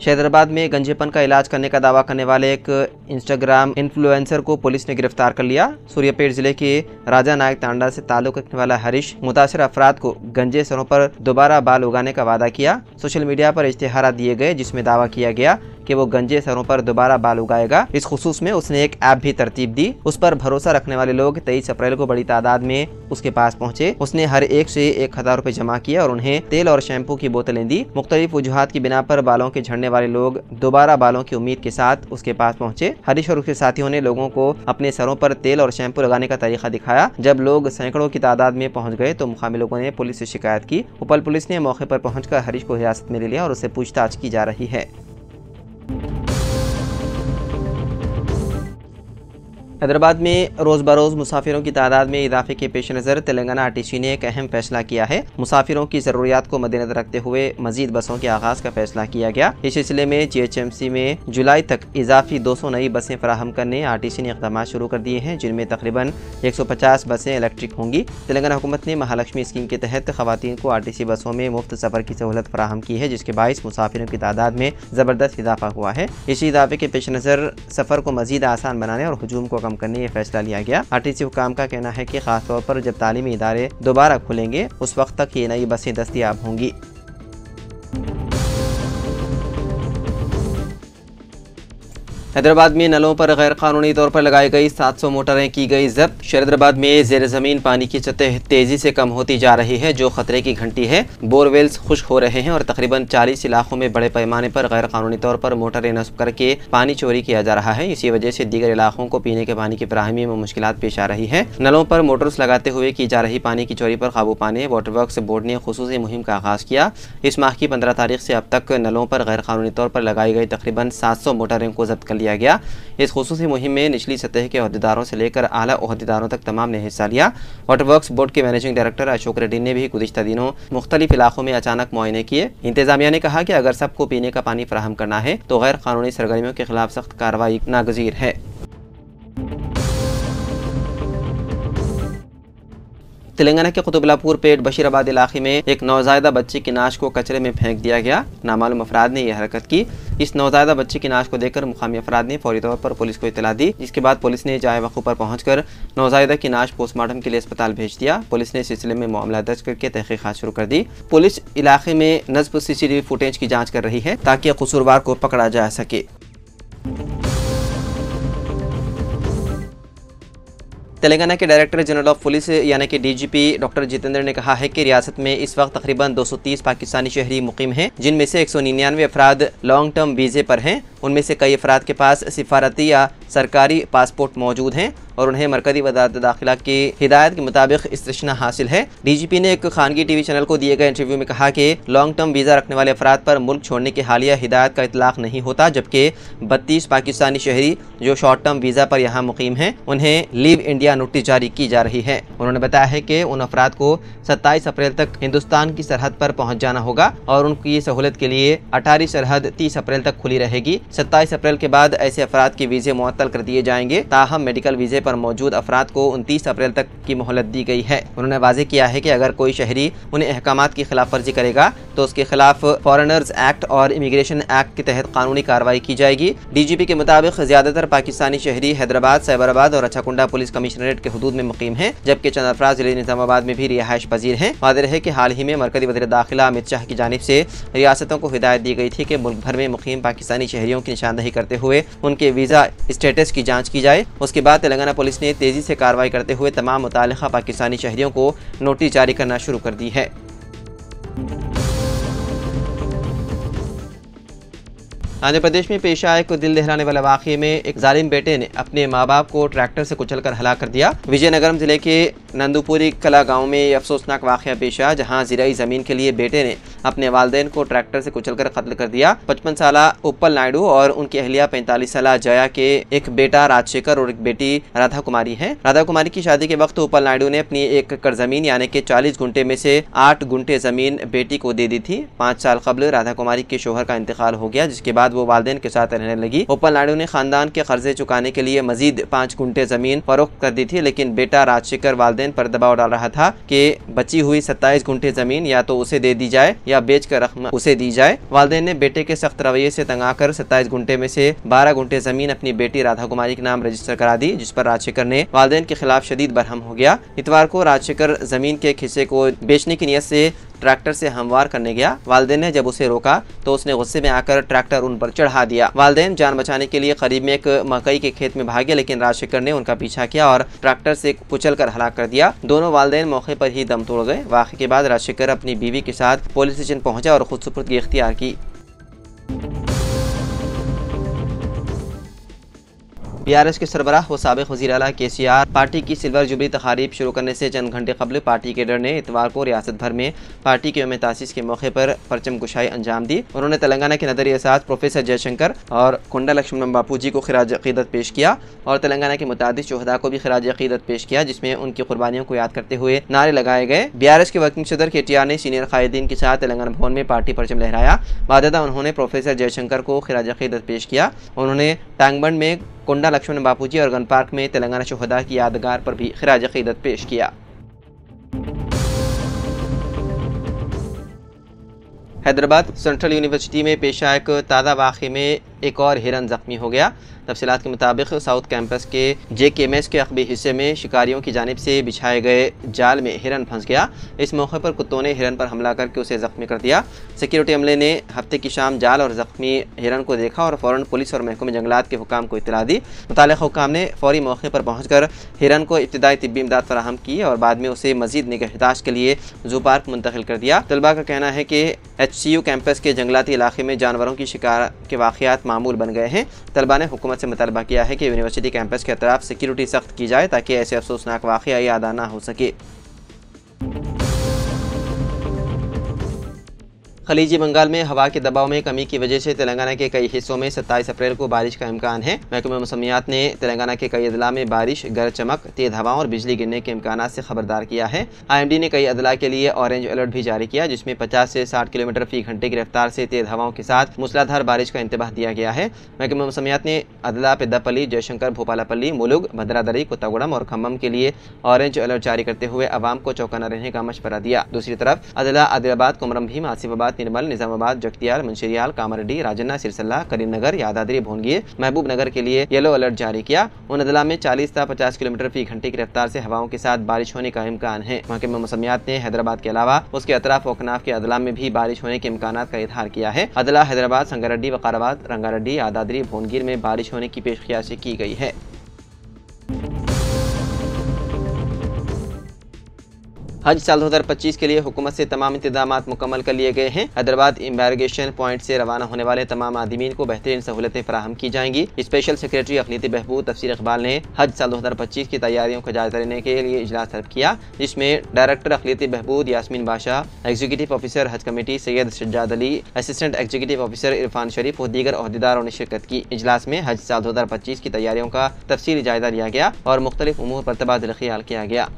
हैदराबाद में गंजेपन का इलाज करने का दावा करने वाले एक इंस्टाग्राम इन्फ्लुएंसर को पुलिस ने गिरफ्तार कर लिया। सूर्यापेट जिले के राजा नायक तांडा से ताल्लुक रखने वाला हरीश मुतासिर अफराद को गंजे सरों पर दोबारा बाल उगाने का वादा किया। सोशल मीडिया पर इश्तिहार दिए गए जिसमें दावा किया गया कि वो गंजे सरों पर दोबारा बाल उगाएगा। इस खुसूस में उसने एक ऐप भी तरतीब दी। उस पर भरोसा रखने वाले लोग 23 अप्रैल को बड़ी तादाद में उसके पास पहुंचे। उसने हर एक से 1000 रुपए जमा किए और उन्हें तेल और शैम्पू की बोतलें दी। मुख्तलिफ वजूहात की बिना पर बालों के झड़ने वाले लोग दोबारा बालों की उम्मीद के साथ उसके पास पहुंचे। हरीश और उसके साथियों ने लोगों को अपने सरों पर तेल और शैम्पू लगाने का तरीका दिखाया। जब लोग सैकड़ों की तादाद में पहुंच गए तो मुकामी लोगों ने पुलिस से शिकायत की। उपल पुलिस ने मौके पर पहुंचकर हरीश को हिरासत में ले लिया और उससे पूछताछ की जा रही है। हैदराबाद में रोज बरोज मुसाफिरों की तादाद में इजाफे के पेश नज़र तेलंगाना आरटीसी ने एक अहम फैसला किया है। मुसाफिरों की ज़रूरियात को मद्देनजर रखते हुए मजीद बसों के आगाज़ का फैसला किया गया। इस सिलसिले में GHMC में जुलाई तक इजाफी 200 नई बसें फराहम करने आरटीसी ने इक़दाम शुरू कर दिए हैं, जिनमें तकरीबन 150 बसें इलेक्ट्रिक होंगी। तेलंगाना हुकूमत ने महालक्ष्मी स्कीम के तहत ख़वातीन को आरटीसी बसों में मुफ्त सफ़र की सहूलत फराहम की है, जिसके बाइस मुसाफिरों की तादाद में ज़बरदस्त इजाफा हुआ है। इसी इजाफे के पेश नज़र सफ़र को मजीद आसान बनाने और हुजूम को करने ये फैसला लिया गया। आरटीसी हुकाम का कहना है कि खास तौर पर जब तालीमी इदारे दोबारा खुलेंगे उस वक्त तक ये नई बसें दस्तयाब होंगी। हैदराबाद में नलों पर गैर कानूनी तौर पर लगाई गई 700 मोटरें की गई जब्त। हैदराबाद में ज़ेर ज़मीन पानी की सतह तेजी से कम होती जा रही है, जो खतरे की घंटी है। बोरवेल्स खुश्क हो रहे हैं और तकरीबन 40 इलाकों में बड़े पैमाने पर गैर कानूनी तौर पर मोटरें नस्ब करके पानी चोरी किया जा रहा है। इसी वजह से दीगर इलाकों को पीने के पानी की फराहमी में मुश्किलात पेश आ रही है। नलों पर मोटर्स लगाते हुए की जा रही पानी की चोरी पर काबू पाने वाटर वर्क्स बोर्ड ने खुसूसी मुहिम का आगाज़ किया। इस माह की 15 तारीख से अब तक नलों पर गैर कानूनी तौर पर लगाई गई तकरीबन 700 मोटरें को जब्त कर लिया गया। इस खुसूसी मुहिम में निचली सतह के ओहदेदारों से लेकर आला ओहदेदारों तक तमाम ने हिस्सा लिया। वाटर वर्क्स बोर्ड के मैनेजिंग डायरेक्टर अशोक रेड्डी ने भी गुज़िश्ता दिनों मुख्तलिफ इलाकों में अचानक मुआयने किए। इंतजामिया ने कहा कि अगर सबको पीने का पानी फराहम करना है तो गैर कानूनी सरगर्मियों के खिलाफ सख्त कार्रवाई नागज़ीर है। तेलंगाना के कुतुबलापुर पेट बशीराबाद इलाके में एक नौज़ायदा बच्चे की नाश को कचरे में फेंक दिया गया। नामालूम अफराद ने यह हरकत की। इस नौज़ायदा बच्चे की नाश को देखकर मुकामी अफराद ने फौरी तौर पर पुलिस को इत्तला दी, जिसके बाद पुलिस ने जाए वक़्फ़ पर पहुंचकर नौज़ायदा की नाश पोस्टमार्टम के लिए अस्पताल भेज दिया। पुलिस ने इस सिलसिले में मामला दर्ज करके तहक़ीक़ात शुरू कर दी। पुलिस इलाके में नस्ब CCTV फुटेज की जाँच कर रही है ताकि कसूरवार को पकड़ा जा सके। तेलंगाना के डायरेक्टर जनरल ऑफ पुलिस यानी कि DGP डॉक्टर जितेंद्र ने कहा है कि रियासत में इस वक्त तकरीबन 230 पाकिस्तानी शहरी मुकीम हैं, जिनमें से 199 अफराद लॉन्ग टर्म वीज़े पर हैं। उनमें से कई अफराद के पास सिफारती या सरकारी पासपोर्ट मौजूद हैं और उन्हें मरकज़ी वज़ारत दाखिला की हिदायत के मुताबिक इस्तिश्ना हासिल है। DGP ने एक खानगी TV चैनल को दिए गए इंटरव्यू में कहा कि लॉन्ग टर्म वीज़ा रखने वाले अफराद पर मुल्क छोड़ने की हालिया हिदायत का इतलाक़ नहीं होता, जबकि 32 पाकिस्तानी शहरी जो शॉर्ट टर्म वीज़ा पर यहाँ मुकीम हैं उन्हें लीव इंडिया नोटिस जारी की जा रही है। उन्होंने बताया है कि उन अफराद को 27 अप्रैल तक हिंदुस्तान की सरहद पर पहुँच जाना होगा और उनकी सहूलत के लिए अटारी सरहद 30 अप्रैल तक खुली रहेगी। 27 अप्रैल के बाद ऐसे अफराद के वीज़े मुअत्तल कर दिए जाएंगे। ताहम मेडिकल वीज़े पर मौजूद अफराद को 29 अप्रैल तक की मोहलत दी गई है। उन्होंने वाज़ेह किया है कि अगर कोई शहरी उन्हें अहकामात की खिलाफ वर्जी करेगा तो उसके खिलाफ फॉरेनर्स एक्ट और इमिग्रेशन एक्ट के तहत कानूनी कार्रवाई की जाएगी। DGP के मुताबिक ज़्यादातर पाकिस्तानी शहरी हैदराबाद, साइबराबाद और अच्छाकुंडा पुलिस कमिश्नरेट के हुदूद में मुकीम हैं, जबकि चंद अफराद ज़िले निज़ामाबाद में भी रिहाइश पजीर हैं। वाज़ेह है कि हाल ही में मरकज़ी वज़ीर दाखिला अमित शाह की जानिब से रियासतों को हिदायत दी गई थी कि मुल्क भर में मुकीम पाकिस्तानी शहरियों की निशानदही करते हुए उनके वीज़ा स्टेटस की जाँच की जाए। उसके बाद तेलंगाना पुलिस ने तेज़ी से कार्रवाई करते हुए तमाम मुतालिका पाकिस्तानी शहरियों को नोटिस जारी करना शुरू कर दी है। आंध्र प्रदेश में पेश आए एक दिल दहलाने वाले वाक़ये में एक जालिम बेटे ने अपने माँ बाप को ट्रैक्टर से कुचलकर हलाक कर दिया। विजयनगरम जिले के नंदुपुरी कला गांव में यह अफसोसनाक वाक़या पेश आया, जहां ज़िराई ज़मीन के लिए बेटे ने अपने वालिदैन को ट्रैक्टर से कुचलकर कत्ल कर दिया। 55 साला उप्पल नायडू और उनकी अहलिया 45 साला जया के एक बेटा राजशेखर और एक बेटी राधा कुमारी है। राधा कुमारी की शादी के वक्त उप्पल नायडू ने अपनी 1 एकड़ ज़मीन यानी कि 40 गुंटे में से 8 गुंटे ज़मीन बेटी को दे दी थी। 5 साल कबल राधा कुमारी के शोहर का इंतकाल हो गया, जिसके बाद बाद वो वालिदैन के साथ रहने लगी। ओपल नायडू ने खानदान के कर्जे चुकाने के लिए मजीद 5 गुंठे जमीन फरोख्त कर दी थी, लेकिन बेटा राजशेखर वालिदैन पर दबाव डाल रहा था कि बची हुई 27 गुंठे जमीन या तो उसे दे दी जाए या बेच कर रकम उसे दी जाए। वालिदैन ने बेटे के सख्त रवैये से तंग आकर 27 गुंठे में से 12 गुंठे जमीन अपनी बेटी राधा कुमारी के नाम रजिस्टर करा दी, जिस पर राजशेखर ने वालिदैन के खिलाफ शदीद बरहम हो गया। इतवार को राजशेखर जमीन के एक हिस्से को बेचने की नीयत से ट्रैक्टर से हमवार करने गया। वालिदैन ने जब उसे रोका तो उसने गुस्से में आकर ट्रैक्टर उन पर चढ़ा दिया। वालिदैन जान बचाने के लिए करीब में एक मकई के खेत में भागे, लेकिन राजशेखर ने उनका पीछा किया और ट्रैक्टर से कुचल कर हलाक कर दिया। दोनों वालिदैन मौके पर ही दम तोड़ गए। वाक़े के बाद राजशेखर अपनी बीवी के साथ पुलिस स्टेशन पहुंचा और खुद सुपुर्दगी इख्तियार की। PRS के सरबराह व साबिक़ वज़ीर आला KCR पार्टी की सिल्वर जुबली तकारीब शुरू करने से चंद घंटे कबल पार्टी के ने इतवार को रियासत भर में पार्टी के यौम तासीस के मौके पर परचम कुशाई अंजाम दी। उन्होंने तेलंगाना के नदरी असाद प्रोफेसर जयशंकर और कोंडा लक्ष्मण बापूजी को खिराज अक़ीदत पेश किया और तेलंगाना के मुतादिद शुहदा को भी खिराज अक़ीदत पेश किया, जिसमें उनकी कुर्बानियों को याद करते हुए नारे लगाए गए। BRS के वर्किंग सदर KTR ने सीनियर कायदीन के साथ तेलंगाना भवन में पार्टी परचम लहराया। बाददा उन्होंने प्रोफेसर जयशंकर को खिराज अक़ीदत पेश किया। उन्होंने टांगबंड में कोंडा लक्ष्मण बापूजी और गन पार्क में तेलंगाना शुहदा की यादगार पर भी खिराज अक़ीदत पेश किया। हैदराबाद सेंट्रल यूनिवर्सिटी में पेश आए एक ताज़ा वाक़े में एक और हिरन जख्मी हो गया। तफसीलात के मुताबिक साउथ कैंपस के JKMS के अखबी हिस्से में शिकारियों की जानिब से बिछाए गए जाल में हिरन फंस गया। इस मौके पर कुत्तों ने हिरन पर हमला करके उसे जख्मी कर दिया। सिक्योरिटी अमले ने हफ्ते की शाम जाल और जख्मी हिरन को देखा और फ़ौरन पुलिस और महकमे जंगलात के हुकाम को इत्तला दी। मुताल्लिक़ हुकाम ने फौरी मौके पर पहुँच कर हिरन को इब्तिदाई तिब्बी इमदाद फराहम की और बाद में उसे मज़ीद निगहदाश्त के लिए ज़ू पार्क मुंतकिल कर दिया। तलबा का कहना है कि HCU कैंपस के जंगलाती इलाके में जानवरों की शिकार के वाक़यात मामूल बन गए हैं। तलबा ने हुकूमत से मुतालबा किया है कि यूनिवर्सिटी कैंपस के अतराफ सिक्योरिटी सख्त की जाए ताकि ऐसे अफसोसनाक वाक़या याद ना हो सके। खलीजी बंगाल में हवा के दबाव में कमी की वजह से तेलंगाना के कई हिस्सों में 27 अप्रैल को बारिश का इम्कान है। महकमा मौसमियात ने तेलंगाना के कई अदला में बारिश, गरज चमक, तेज हवाओं और बिजली गिरने के इम्कान से खबरदार किया है। IMD ने कई अदला के लिए ऑरेंज अलर्ट भी जारी किया, जिसमें 50 से 60 किलोमीटर फी घंटे की रफ्तार से तेज हवाओं के साथ मूसलाधार बारिश का इंतबाह दिया गया है। महकमा मौसमियात ने अदला पेद्दापल्ली, जयशंकर, भोपालापल्ली, मुलुग, भद्रादरी, कोत्तागुड़म और खम्मम के लिए ऑरेंज अलर्ट जारी करते हुए अवाम को चौकन्ना रहने का मशवरा दिया। दूसरी तरफ अदला आदिलाबाद, कोमरम भीम, आसिफाबाद, निर्मल, निजामाबाद, जगतियाल, मंशिरियाल, कामारेड्डी, राजन्ना, सिरसल्ला, करीमनगर, यादाद्री, भोनगिर, महबूब नगर के लिए येलो अलर्ट जारी किया। उन अदला में 40 से 50 किलोमीटर फी घंटे की रफ्तार से हवाओं के साथ बारिश होने का इम्कान है। महकमा मौसमियात ने हैदराबाद के अलावा उसके अतराफ व कनाफ के अदला में भी बारिश होने के इम्कान का इजहार किया है। अदला, हैदराबाद, संगारेड्डी, वकाराबाद, रंगारेड्डी, यादाद्री, भोनगिर में बारिश होने की पेशकियाशी की गई है। हज साल 2025 के लिए हुकूमत से तमाम इंतजाम मुकम्मल कर लिए गए हैं। हैदराबाद इम्बारगेशन पॉइंट से रवाना होने वाले तमाम आदमीन को बेहतरीन सहूलतें फराहम की जाएंगी। स्पेशल सेक्रेटरी अक़लीती बहबूद तफसीर इकबाल ने हज साल 2025 की तैयारियों का जायजा लेने के लिए इजलास तलब किया, जिसमें डायरेक्टर अक़लीती बहबूद Yasmeen Badshah, executive officer Haj committee Syed Sajjad Ali, assistant executive officer Irfan Sharif और दीगर अहदेदारों ने शिरकत की। इजलास में हज साल 2025 की तैयारियों का तफसीली जायजा लिया गया और मुख्तलिफ उमूर पर तबादला ख्याल किया गया।